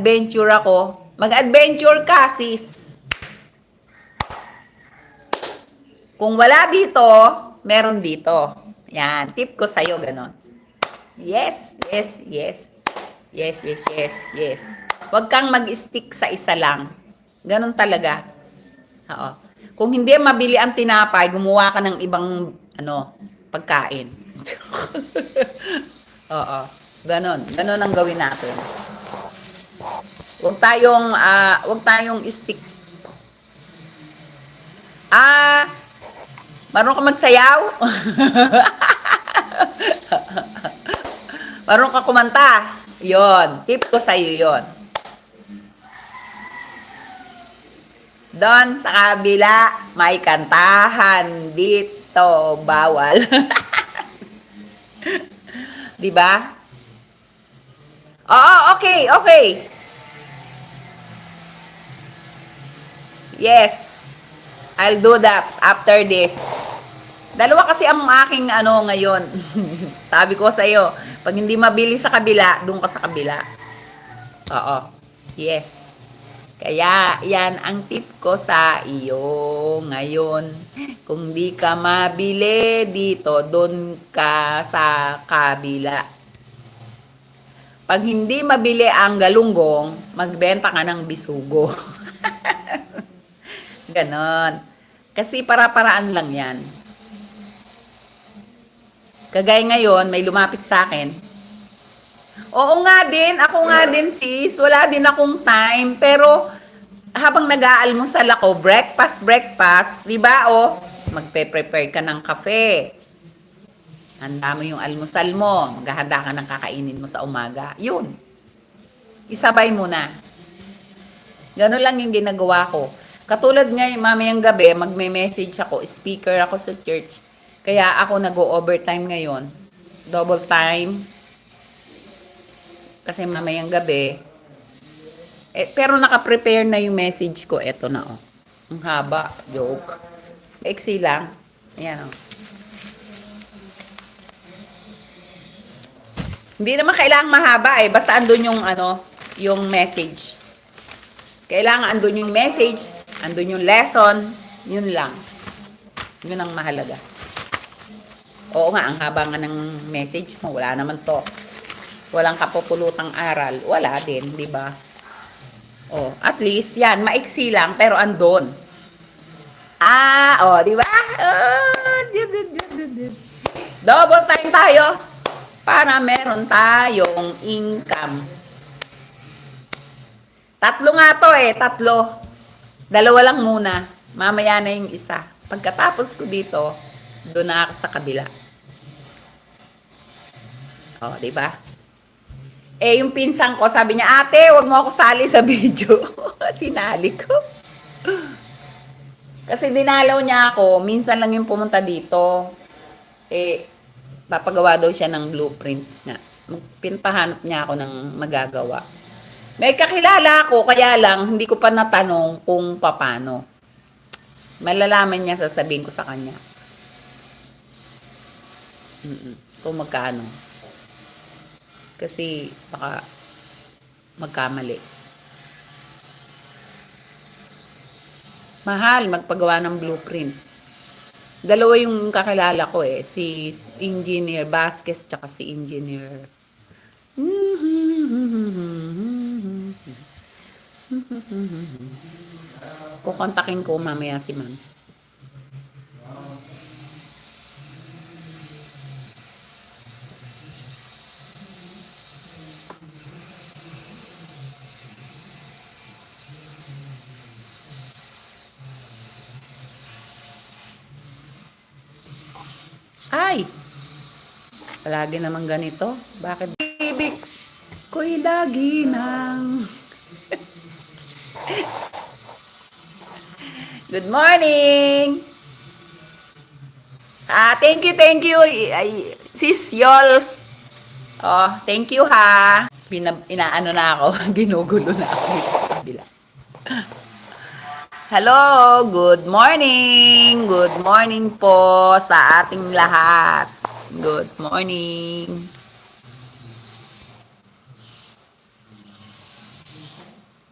mag-adventure ako. Mag-adventure ka, sis. Kung wala dito, meron dito. Yan, tip ko sa'yo, ganon. Yes, yes, yes. Yes, yes, yes, yes. Huwag kang mag-stick sa isa lang. Ganon talaga. Oo. Kung hindi mabili ang tinapay, gumawa ka ng ibang pagkain. Oo. Ganon. Ganon ang gawin natin. Huwag tayong stick. Marunong ka magsayaw? Marunong ka kumanta? Yon, tip ko sa'yo yon. Doon sa kabila, may kantahan. Dito, bawal. Di ba? Oo, okay, okay. Yes. I'll do that after this. Dalawa kasi ang aking ngayon. Sabi ko sa iyo, pag hindi mabili sa kabila, doon ka sa kabila. Oo. Yes. Kaya, yan ang tip ko sa iyo ngayon. Kung di ka mabili dito, doon ka sa kabila. Pag hindi mabili ang galunggong, magbenta ka ng bisugo. Ganon. Kasi para-paraan lang yan. Kagaya ngayon, may lumapit sa akin. Oo nga din, ako nga din sis, wala din akong time, pero habang nag-aalmusal ako, breakfast, di ba magpe-prepare ka ng kape. Handa mo yung almusal mo, maghahanda ka ng kakainin mo sa umaga. Yun, isabay mo na. Ganun lang yung ginagawa ko. Katulad ngayon, mamayang gabi, magme-message ako, speaker ako sa church. Kaya ako nag-overtime ngayon. Double time. Kasi mamayang gabi. Pero naka-prepare na yung message ko. Eto na Ang haba. Joke. Eksi lang. Ayan Hindi naman kailangang mahaba Basta andun yung message. Kailangan andun yung message, andun yung lesson, yun lang. Yun ang mahalaga. Oo nga, ang haba nga ng message mo, wala naman thoughts. Walang kapupulutang aral, wala din, di ba? At least, yan, maiksi lang, pero andon. Di ba? Double time tayo para meron tayong income. Tatlo nga to tatlo. Dalawa lang muna. Mamaya na yung isa. Pagkatapos ko dito, doon na ako sa kabila. Di ba? Yung pinsan ko, sabi niya, ate, wag mo ako sali sa video. Sinali ko. Kasi dinalaw niya ako, minsan lang yung pumunta dito. Papagawa daw siya ng blueprint nga. Pinpahanap niya ako ng magagawa. May kakilala ako, kaya lang, hindi ko pa natanong kung paano. Malalaman niya, sasabihin ko sa kanya. Kung magkano. Kasi, baka magkamali. Mahal, magpagawa ng blueprint. Dalawa yung kakilala ko si Engineer Vasquez, tsaka si Engineer kukontakin ko mamaya si ma'am. Ay! Palagi naman ganito. Bakit? Ibig ko'y lagi nang... Good morning! Thank you. Sis Yols. Thank you ha. Inaano na ako. Ginugulo na ako sa kabila. Hello, good morning. Good morning po sa ating lahat. Good morning.